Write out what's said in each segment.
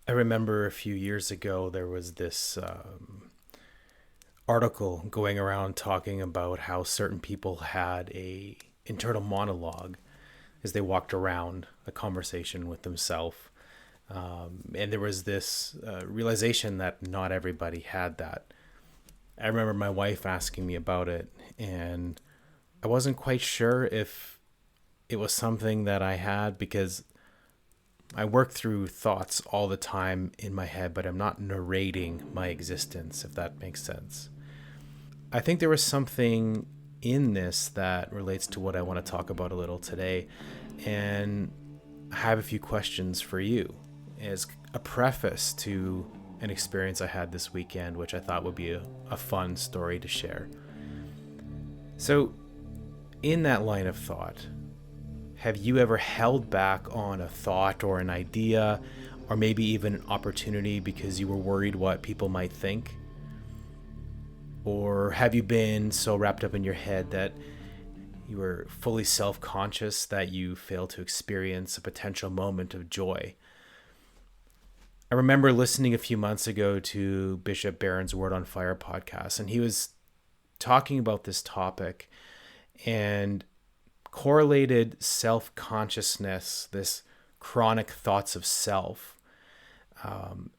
I remember a few years ago there was this article going around talking about how certain people had a internal monologue as they walked around a conversation with themselves. And there was this realization that not everybody had that. I remember my wife asking me about it, and I wasn't quite sure if it was something that I had because I work through thoughts all the time in my head, but I'm not narrating my existence, if that makes sense. I think there was something in this that relates to what I want to talk about a little today. And I have a few questions for you as a preface to an experience I had this weekend, which I thought would be a fun story to share. So, in that line of thought, have you ever held back on a thought or an idea, or maybe even an opportunity because you were worried what people might think? Or have you been so wrapped up in your head that you were fully self conscious that you failed to experience a potential moment of joy? I remember listening a few months ago to Bishop Barron's Word on Fire podcast, and he was talking about this topic and correlated self consciousness, this chronic thoughts of self,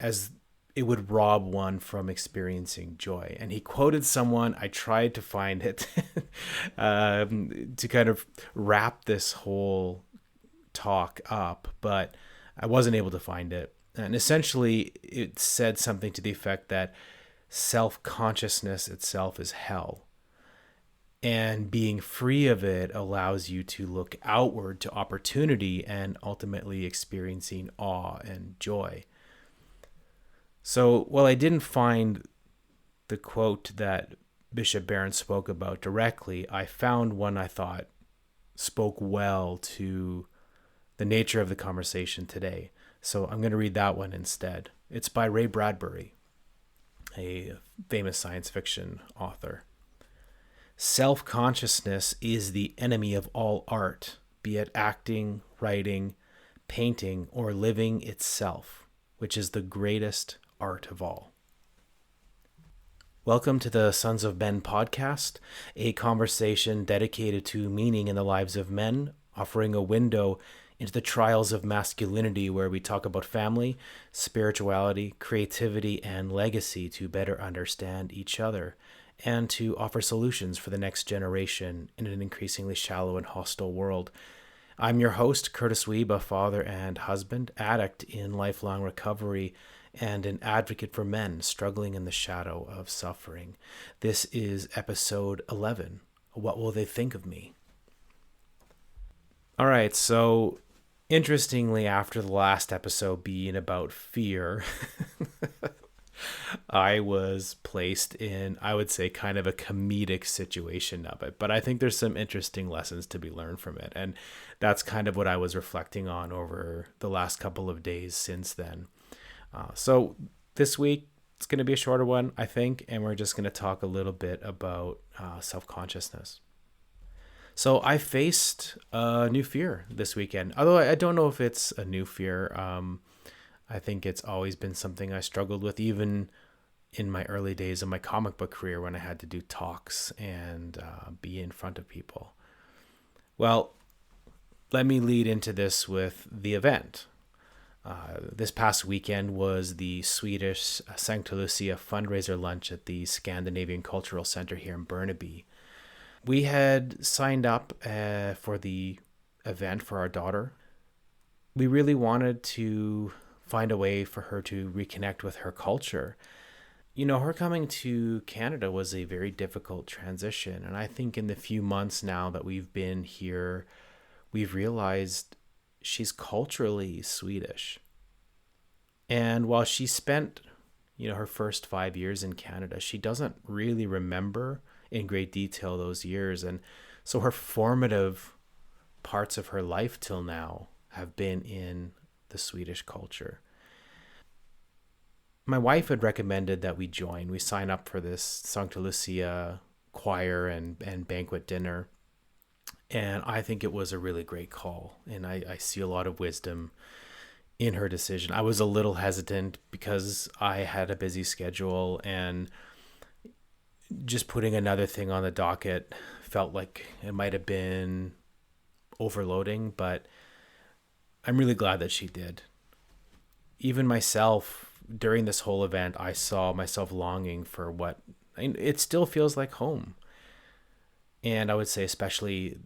as it would rob one from experiencing joy. And he quoted someone, I tried to find it to kind of wrap this whole talk up, but I wasn't able to find it. And essentially, it said something to the effect that self consciousness itself is hell. And being free of it allows you to look outward to opportunity and ultimately experiencing awe and joy. So, while I didn't find the quote that Bishop Barron spoke about directly, I found one I thought spoke well to the nature of the conversation today. So, I'm going to read that one instead. It's by Ray Bradbury, a famous science fiction author. Self-consciousness is the enemy of all art, be it acting, writing, painting, or living itself, which is the greatest art of all. Welcome to the Sons of Men podcast, a conversation dedicated to meaning in the lives of men, offering a window into the trials of masculinity where we talk about family, spirituality, creativity, and legacy to better understand each other and to offer solutions for the next generation in an increasingly shallow and hostile world. I'm your host, Curtis Wiebe, a father and husband, addict in lifelong recovery, and an advocate for men struggling in the shadow of suffering. This is episode 11, What Will They Think of Me? All right, so interestingly, after the last episode being about fear, I was placed in, I would say, kind of a comedic situation of it. But I think there's some interesting lessons to be learned from it. And that's kind of what I was reflecting on over the last couple of days since then. So this week, it's going to be a shorter one, I think. And we're just going to talk a little bit about self-consciousness. So I faced a new fear this weekend, although I don't know if it's a new fear. I think it's always been something I struggled with, even in my early days of my comic book career when I had to do talks and be in front of people. Well, let me lead into this with the event. This past weekend was the Swedish Sancta Lucia fundraiser lunch at the Scandinavian Cultural Center here in Burnaby. We had signed up for the event for our daughter. We really wanted to find a way for her to reconnect with her culture. You know, her coming to Canada was a very difficult transition. And I think in the few months now that we've been here, we've realized she's culturally Swedish. And while she spent, her first 5 years in Canada, she doesn't really remember in great detail those years. And so her formative parts of her life till now have been in the Swedish culture. My wife had recommended that we join. We sign up for this Sancta Lucia choir and banquet dinner. And I think it was a really great call. And I see a lot of wisdom in her decision. I was a little hesitant because I had a busy schedule, and just putting another thing on the docket felt like it might have been overloading, but I'm really glad that she did. Even myself, during this whole event, I saw myself longing for what it still feels like home. And I would say, especially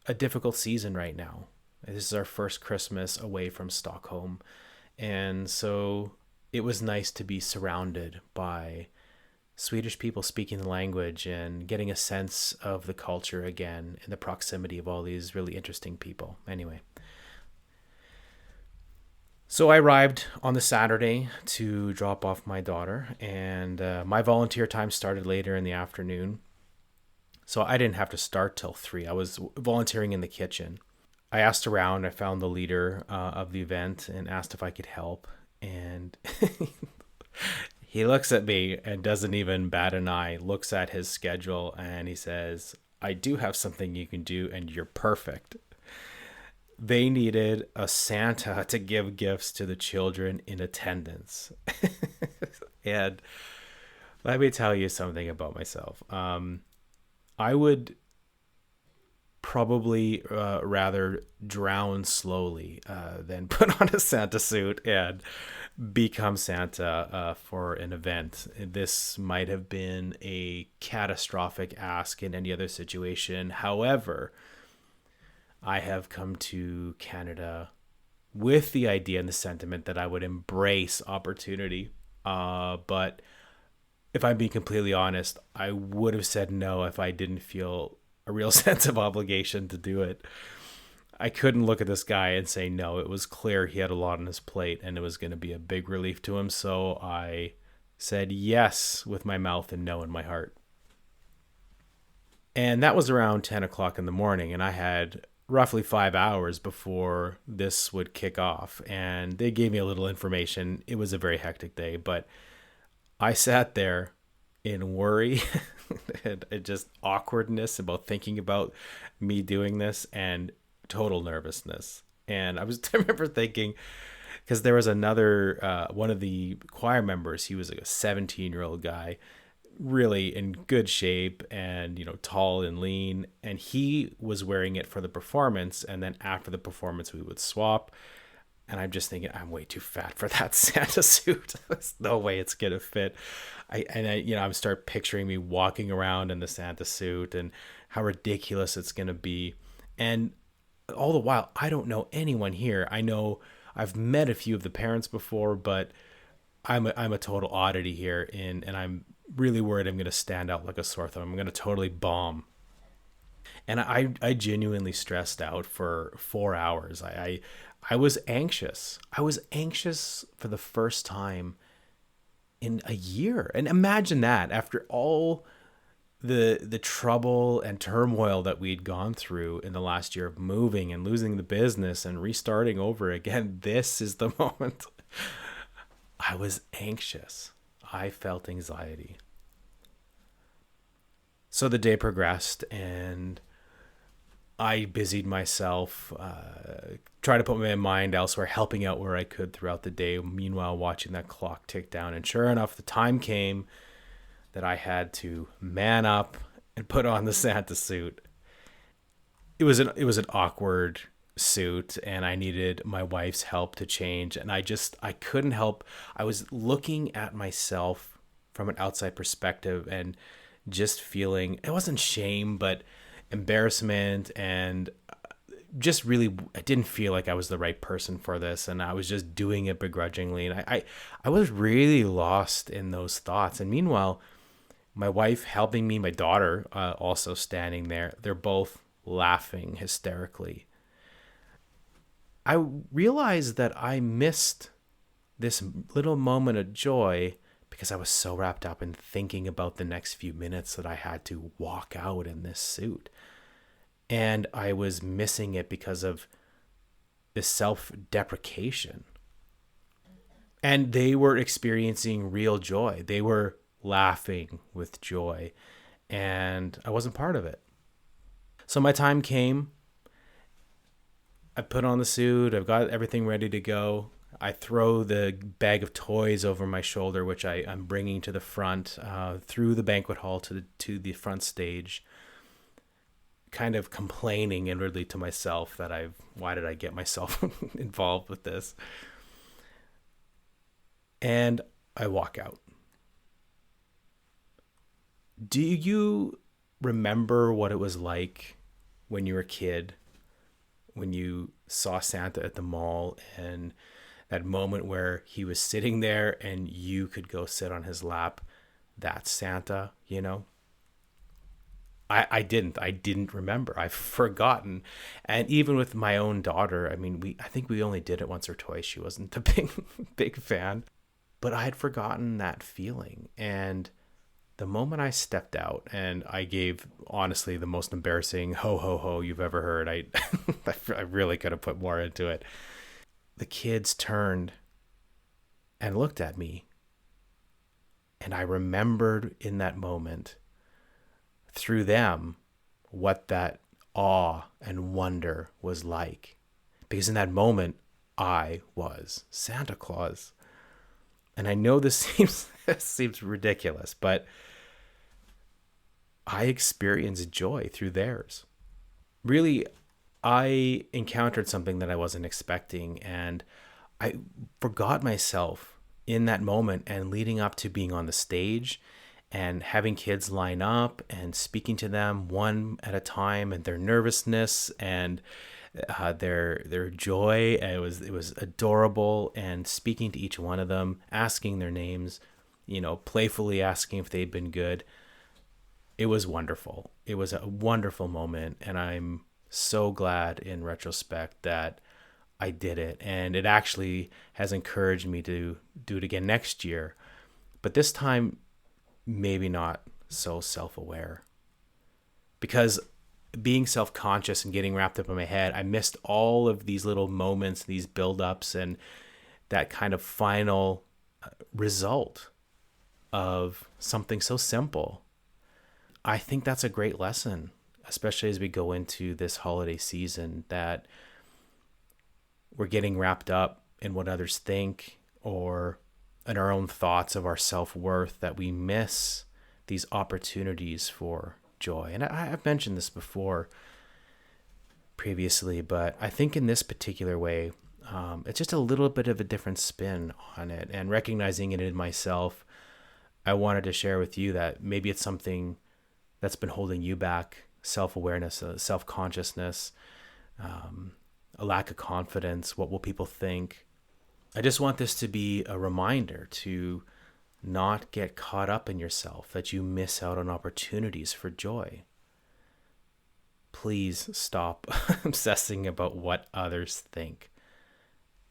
a difficult season right now. This is our first Christmas away from Stockholm. And so it was nice to be surrounded by Swedish people speaking the language and getting a sense of the culture again in the proximity of all these really interesting people. Anyway, so I arrived on the Saturday to drop off my daughter, and my volunteer time started later in the afternoon. So I didn't have to start till 3. I was volunteering in the kitchen. I asked around. I found the leader of the event and asked if I could help. And he looks at me and doesn't even bat an eye, looks at his schedule, and he says, "I do have something you can do, and you're perfect." They needed a Santa to give gifts to the children in attendance. And let me tell you something about myself. I would probably rather drown slowly than put on a Santa suit and become Santa for an event. This might have been a catastrophic ask in any other situation. However, I have come to Canada with the idea and the sentiment that I would embrace opportunity. But if I'm being completely honest, I would have said no if I didn't feel a real sense of obligation to do it. I couldn't look at this guy and say no. It was clear he had a lot on his plate and it was going to be a big relief to him. So I said yes with my mouth and no in my heart. And that was around 10 o'clock in the morning, and I had roughly 5 hours before this would kick off. And they gave me a little information. It was a very hectic day, but I sat there in worry and just awkwardness about thinking about me doing this and total nervousness. And I remember thinking, because there was another, one of the choir members, he was like a 17-year-old guy, really in good shape and, tall and lean. And he was wearing it for the performance. And then after the performance, we would swap. And I'm just thinking, I'm way too fat for that Santa suit. There's no way it's gonna fit. I start picturing me walking around in the Santa suit and how ridiculous it's gonna be. And all the while, I don't know anyone here. I know I've met a few of the parents before, but I'm a total oddity here, and I'm really worried I'm gonna stand out like a sore thumb. I'm gonna totally bomb. And I genuinely stressed out for 4 hours. I was anxious. I was anxious for the first time in a year. And imagine that, after all the trouble and turmoil that we'd gone through in the last year of moving and losing the business and restarting over again, this is the moment. I was anxious. I felt anxiety. So the day progressed, and I busied myself, trying to put my mind elsewhere, helping out where I could throughout the day, meanwhile watching that clock tick down. And sure enough, the time came that I had to man up and put on the Santa suit. It was an awkward suit, and I needed my wife's help to change. And I couldn't help. I was looking at myself from an outside perspective and just feeling, it wasn't shame, but embarrassment, and just really, I didn't feel like I was the right person for this, and I was just doing it begrudgingly. And I was really lost in those thoughts. And meanwhile, my wife helping me, my daughter also standing there, they're both laughing hysterically. I realized that I missed this little moment of joy because I was so wrapped up in thinking about the next few minutes that I had to walk out in this suit. And I was missing it because of this self-deprecation. And they were experiencing real joy. They were laughing with joy. And I wasn't part of it. So my time came. I put on the suit. I've got everything ready to go. I throw the bag of toys over my shoulder, which I'm bringing to the front, through the banquet hall to the front stage, kind of complaining inwardly to myself that why did I get myself involved with this? And I walk out. Do you remember what it was like when you were a kid, when you saw Santa at the mall, and that moment where he was sitting there and you could go sit on his lap? That's Santa, you know? I didn't remember. I've forgotten. And even with my own daughter, I mean, I think we only did it once or twice. She wasn't a big fan, but I had forgotten that feeling. And the moment I stepped out and I gave, honestly, the most embarrassing ho ho ho you've ever heard, I really could have put more into it. The kids turned and looked at me, and I remembered in that moment through them what that awe and wonder was like. Because in that moment, I was Santa Claus. And I know this seems ridiculous, but I experienced joy through theirs. Really, I encountered something that I wasn't expecting, and I forgot myself in that moment and leading up to being on the stage and having kids line up and speaking to them one at a time, and their nervousness and their joy. It was adorable, and speaking to each one of them, asking their names, playfully asking if they'd been good. It was wonderful. It was a wonderful moment, and I'm so glad in retrospect that I did it. And it actually has encouraged me to do it again next year, but this time maybe not so self-aware, because being self-conscious and getting wrapped up in my head, I missed all of these little moments, these build-ups, and that kind of final result of something so simple. I think that's a great lesson, especially as we go into this holiday season, that we're getting wrapped up in what others think or in our own thoughts of our self-worth, that we miss these opportunities for joy. And I've mentioned this before previously, but I think in this particular way, it's just a little bit of a different spin on it. And recognizing it in myself, I wanted to share with you that maybe it's something that's been holding you back: self-awareness, self-consciousness, a lack of confidence. What will people think? I just want this to be a reminder to not get caught up in yourself, that you miss out on opportunities for joy. Please stop obsessing about what others think.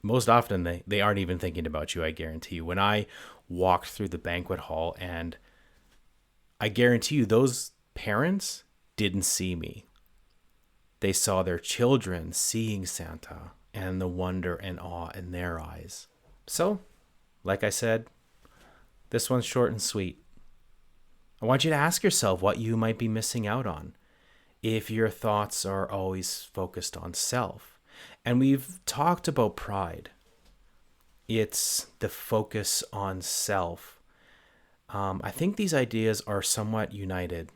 Most often they aren't even thinking about you, I guarantee you. When I walked through the banquet hall, and I guarantee you those parents didn't see me. They saw their children seeing Santa and the wonder and awe in their eyes. So, like I said, this one's short and sweet. I want you to ask yourself what you might be missing out on if your thoughts are always focused on self. And we've talked about pride. It's the focus on self. I think these ideas are somewhat united.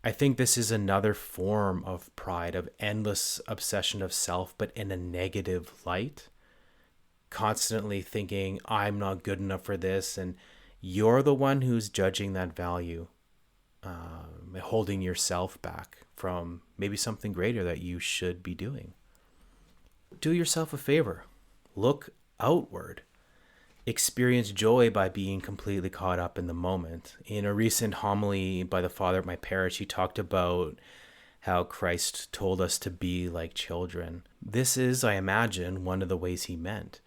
I think this is another form of pride, of endless obsession of self, but in a negative light. Constantly thinking, I'm not good enough for this, and you're the one who's judging that value, holding yourself back from maybe something greater that you should be doing. Do yourself a favor. Look outward. Experience joy by being completely caught up in the moment. In a recent homily by the father at my parish, he talked about how Christ told us to be like children. This is, I imagine, one of the ways he meant.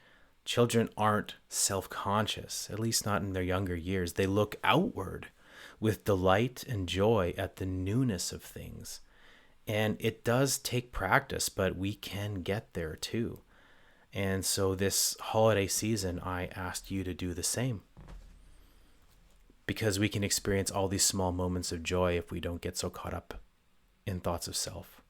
Children aren't self-conscious, at least not in their younger years. They look outward with delight and joy at the newness of things. And it does take practice, but we can get there too. And so this holiday season, I asked you to do the same, because we can experience all these small moments of joy if we don't get so caught up in thoughts of self.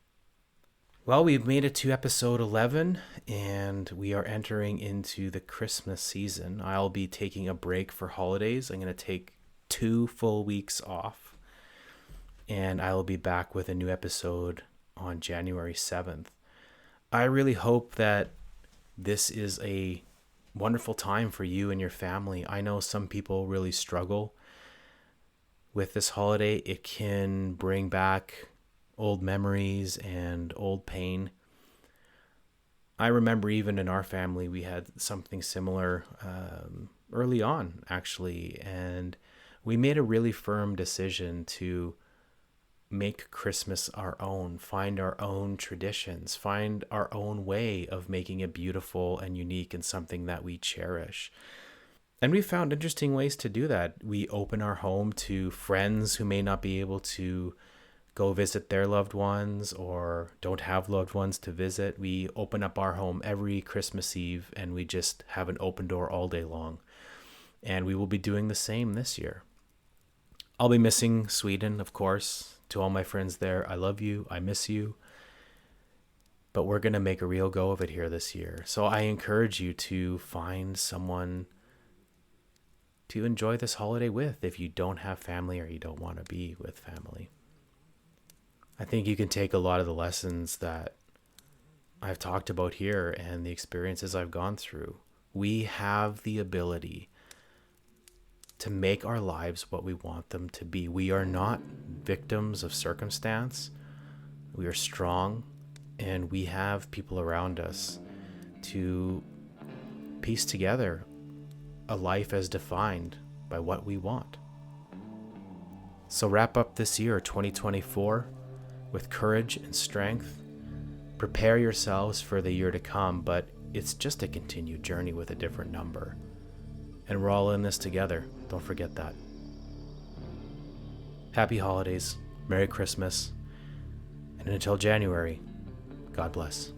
Well, we've made it to episode 11 and we are entering into the Christmas season. I'll be taking a break for holidays. I'm going to take 2 full weeks off and I will be back with a new episode on January 7th. I really hope that this is a wonderful time for you and your family. I know some people really struggle with this holiday. It can bring back old memories and old pain. I remember even in our family, we had something similar early on, actually, and we made a really firm decision to make Christmas our own, find our own traditions, find our own way of making it beautiful and unique and something that we cherish. And we found interesting ways to do that. We open our home to friends who may not be able to go visit their loved ones or don't have loved ones to visit. We open up our home every Christmas Eve and we just have an open door all day long. And we will be doing the same this year. I'll be missing Sweden, of course. To all my friends there, I love you, I miss you. But we're going to make a real go of it here this year. So I encourage you to find someone to enjoy this holiday with if you don't have family or you don't want to be with family. I think you can take a lot of the lessons that I've talked about here and the experiences I've gone through. We have the ability to make our lives what we want them to be. We are not victims of circumstance. We are strong, and we have people around us to piece together a life as defined by what we want. So wrap up this year, 2024, with courage and strength. Prepare yourselves for the year to come, but it's just a continued journey with a different number. And we're all in this together. Don't forget that. Happy holidays, Merry Christmas, and until January, God bless.